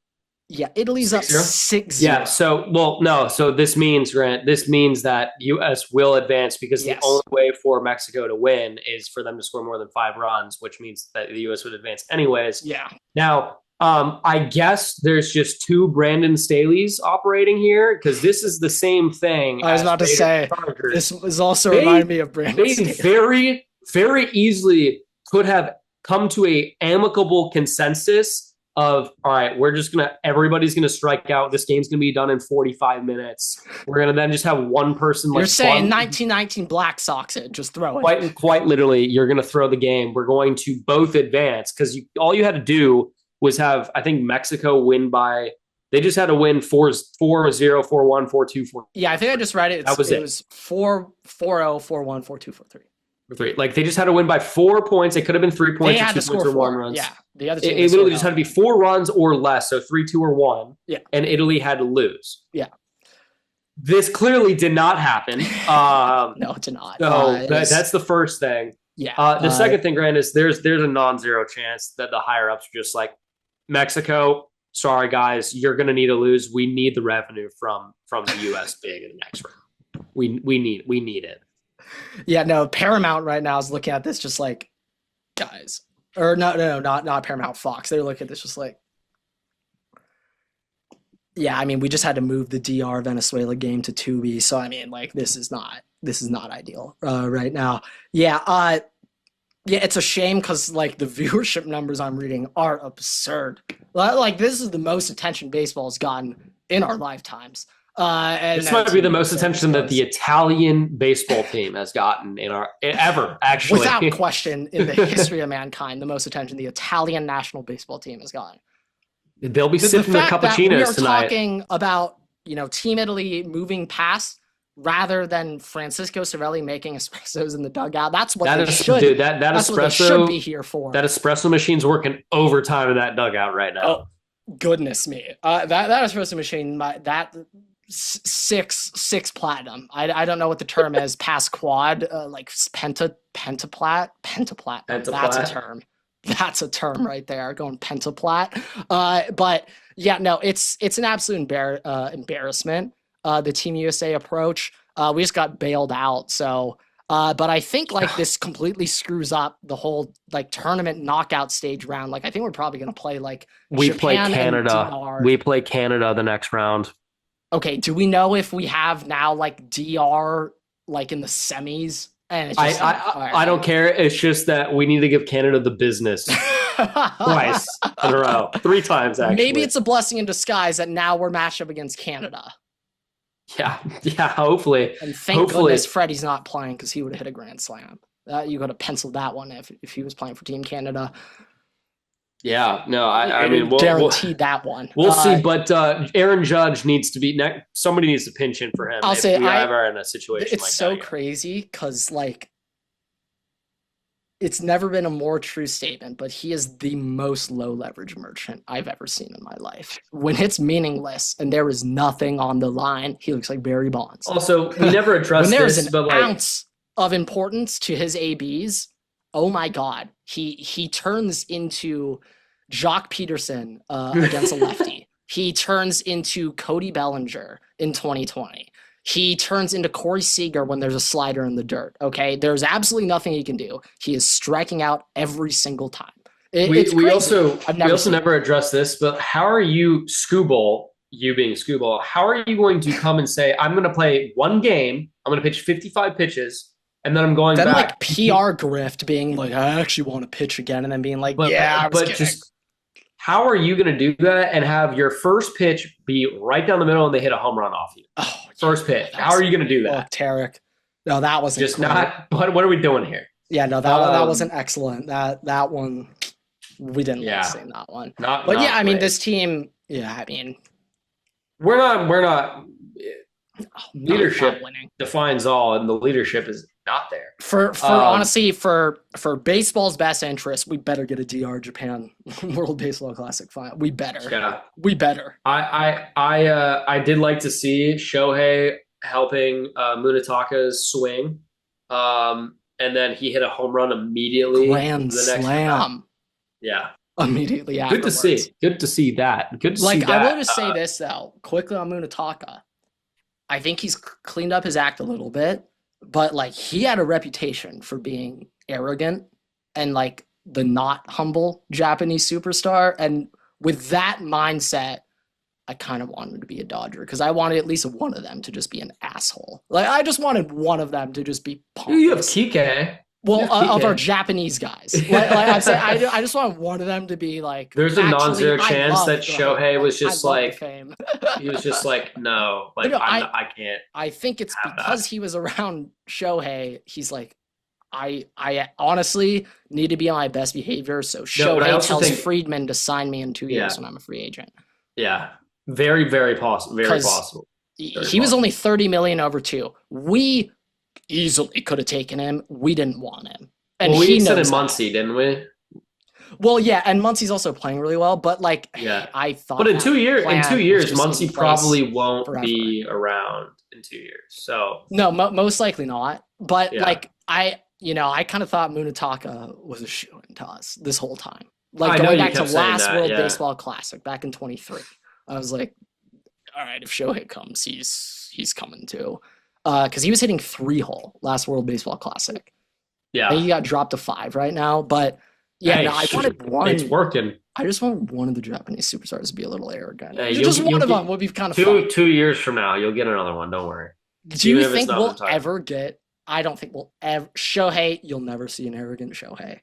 Yeah, Italy's up 6-0. Yeah, so this means, Grant, that U.S. will advance because the only way for Mexico to win is for them to score more than 5 runs, which means that the U.S. would advance anyways. Yeah. Now, I guess there's just 2 Brandon Staleys operating here because this is the same thing. I was about to say, this is also reminding me of Brandon Staley. Very, very easily could have come to a amicable consensus of, all right, everybody's gonna strike out. This game's gonna be done in 45 minutes. We're gonna then just have one person. You're saying 1919 Black Sox it, just throw it. Quite literally, you're gonna throw the game. We're going to both advance because all you had to do was have, I think, Mexico win by. They just had to win 4-0, 4-1, 4-2, 4. Yeah, I think I just read it. It was 4-0, 4-1, 4-2, 4-3. Like they just had to win by 4 points. It could have been 3 points, or 2 points, or 1 runs. Yeah, the other team. It literally just had to be 4 runs or less, so 3-2 or 1. Yeah, and Italy had to lose. Yeah, this clearly did not happen. No, it did not. So that's the first thing. Yeah. The second thing, Grant, is there's a non-zero chance that the higher ups are just like, Mexico, sorry guys, you're gonna need to lose. We need the revenue from the US being in the next round. We need it. Yeah, no, Paramount right now is looking at this just like, guys. Or no, not Paramount, Fox. They're looking at this just like, yeah, I mean, we just had to move the DR Venezuela game to Tubi, so I mean, like, this is not ideal right now. Yeah, it's a shame because like the viewership numbers I'm reading are absurd. Like, this is the most attention baseball's gotten in our lifetimes. And this might be the most attention that the Italian baseball team has gotten ever, actually. Without question, in the history of mankind, the most attention the Italian national baseball team has gotten. They'll be sipping their cappuccinos we are tonight. Talking about, Team Italy moving past rather than Francisco Cervelli making espressos in the dugout. That's what they should. Dude, that's what they should be here for. That espresso machine's working overtime in that dugout right now. Oh, goodness me. That espresso machine, that six platinum. I don't know what the term is. Past quad, like pentaplat. That's a term. That's a term right there, going pentaplat. But yeah, no, it's an absolute embarrassment. The Team USA approach. We just got bailed out. So, but I think like this completely screws up the whole like tournament knockout stage round. Like I think we're probably gonna play like we play Canada. We play Canada the next round. Okay. Do we know if we have now like DR like in the semis? And it's just I don't care. It's just that we need to give Canada the business twice in a row, 3 times actually. Maybe it's a blessing in disguise that now we're matched up against Canada. Yeah, hopefully. And thank goodness Freddie's not playing because he would have hit a grand slam. You got to pencil that one if he was playing for Team Canada. Yeah, no, I mean, guaranteed that one. We'll see, but Aaron Judge needs to be next. Somebody needs to pinch in for him. I'll say we are in a situation. It's like so that crazy because like it's never been a more true statement, but he is the most low leverage merchant I've ever seen in my life. When it's meaningless and there is nothing on the line, he looks like Barry Bonds. Also, we never addressed when there's an ounce of importance to his ABs. Oh my God, he turns into Jock Peterson against a lefty. He turns into Cody Bellinger in 2020. He turns into Corey Seager when there's a slider in the dirt. Okay, there's absolutely nothing he can do. He is striking out every single time. We also never addressed this, but how are you, Scooball? You being Scooball, how are you going to come and say, I'm going to play one game, I'm going to pitch 55 pitches, and then I'm going back. Like PR grift being like, I actually want to pitch again, and then being like, how are you going to do that and have your first pitch be right down the middle and they hit a home run off you? Oh, first pitch. How are you going to do that? Tarek. No, that wasn't just great. Not. What are we doing here? Yeah, no, that wasn't excellent. That one, we didn't like seeing that one. I mean, this team. Yeah, I mean, We're not. Not Leadership winning. defines all, and the leadership is not there. For honestly, for baseball's best interest, we better get a DR Japan World Baseball Classic final. We better. Yeah, We better. I did like to see Shohei helping Munetaka's swing, and then he hit a home run immediately. Grand the next slam. Yeah, Immediately afterwards. Good to see that. Good to see that. I want to say this though, quickly on Munetaka. I think he's cleaned up his act a little bit, but like he had a reputation for being arrogant and like the not humble Japanese superstar. And with that mindset, I kind of wanted to be a Dodger because I wanted at least one of them to just be an asshole. Like I just wanted one of them to just be pompous. You have Kike. Well, of our Japanese guys, like I'm saying, I just want one of them to be like. There's a non-zero chance that Shohei was just like, fame. He was just like, no, like no, I can't. I think it's because he was around Shohei. He's like, I honestly need to be on my best behavior. So Shohei tells Friedman to sign me in 2 years when I'm a free agent. Yeah, very, very possible. Very possible. He was only 30 million over 2. We easily could have taken him. We didn't want him. And we extended Muncy, didn't we? Well, yeah, and Muncy's also playing really well, but like I thought. But in 2 years, Muncy probably won't be around in 2 years. So no, most likely not. But like I kind of thought Munetaka was a shoo-in to us this whole time. Like going back to last World Baseball Classic back in 23. I was like, all right, if Shohei comes, he's coming too. Because he was hitting 3-hole last World Baseball Classic. Yeah. I think he got dropped to 5 right now. But yeah, I wanted one. It's working. I just want one of the Japanese superstars to be a little arrogant. Hey, just one of them would be kind of fun. 2 years from now, you'll get another one. Don't worry. Do you think we'll ever get? I don't think we'll ever. Shohei, you'll never see an arrogant Shohei.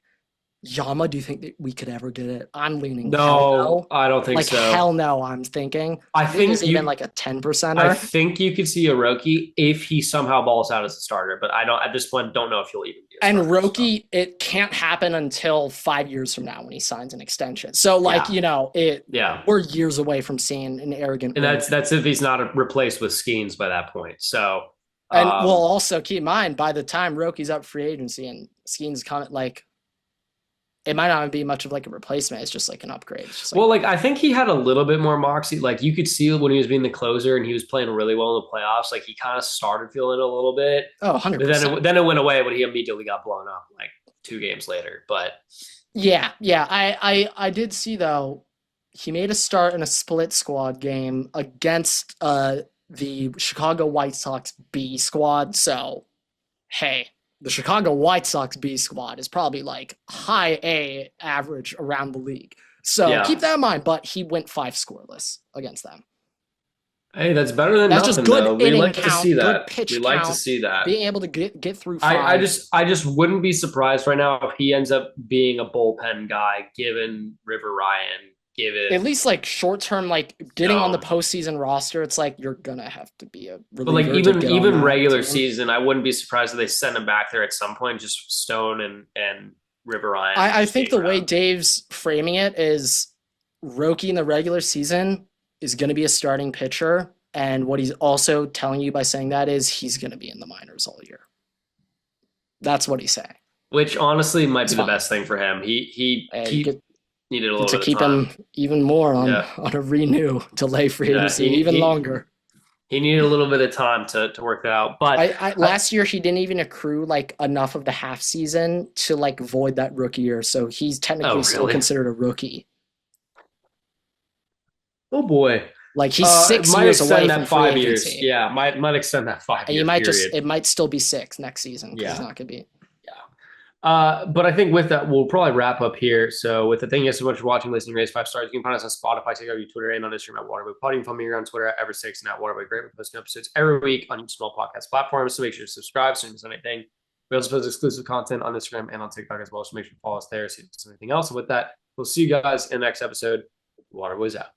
Yama, do you think that we could ever get it? I'm leaning. No, I don't think so. Like hell no, I'm thinking. I think it's even like a 10%. I think you could see a Roki if he somehow balls out as a starter, but I don't. At this point, don't know if he'll even be. And Roki, it can't happen until 5 years from now when he signs an extension. So like we're years away from seeing an arrogant. And that's if he's not replaced with Skeens by that point. So. And we'll also keep in mind by the time Roki's up free agency and Skeens coming like. It might not be much of like a replacement. It's just like an upgrade. I think he had a little bit more moxie. Like you could see when he was being the closer and he was playing really well in the playoffs. Like he kind of started feeling it a little bit. Oh, 100%. But then it went away when he immediately got blown up like 2 games later. But yeah. I did see though, he made a start in a split squad game against the Chicago White Sox B squad. So, hey. The Chicago White Sox B squad is probably like high A average around the league. So keep that in mind. But he went 5 scoreless against them. Hey, that's better than nothing. Just good though. We like count, to see that. Pitch we like to see that. Being able to get through 5. I just wouldn't be surprised right now if he ends up being a bullpen guy, given River Ryan. At least like short term, like getting on the postseason roster, it's like you're gonna have to be a reliever. But like even regular season, I wouldn't be surprised if they send him back there at some point. Just Stone and River Ryan. I think the way Dave's framing it is Roki in the regular season is gonna be a starting pitcher, and what he's also telling you by saying that is he's gonna be in the minors all year. That's what he's saying. Which honestly might be the best thing for him. He needed a little to keep him even more on a renew, delay free agency even longer. He needed a little bit of time to work that out. But last year he didn't even accrue like enough of the half season to like void that rookie year, so he's technically still considered a rookie. Oh boy! Like he's 6 years away from 5 years. Yeah, might extend that 5 years. It might still be 6 next season. He's not gonna be. But I think with that, we'll probably wrap up here. So with the thank you so much for watching, listening, raise 5 stars. You can find us on Spotify, take over your Twitter, and on Instagram at Waterboy Pod. You can follow me on Twitter at Ever6 and at Waterboy Great. We post new episodes every week on small podcast platforms. So make sure to subscribe so you don't miss anything. We also post exclusive content on Instagram and on TikTok as well. So make sure to follow us there, see if there's anything else. And with that, we'll see you guys in the next episode. Waterboys out.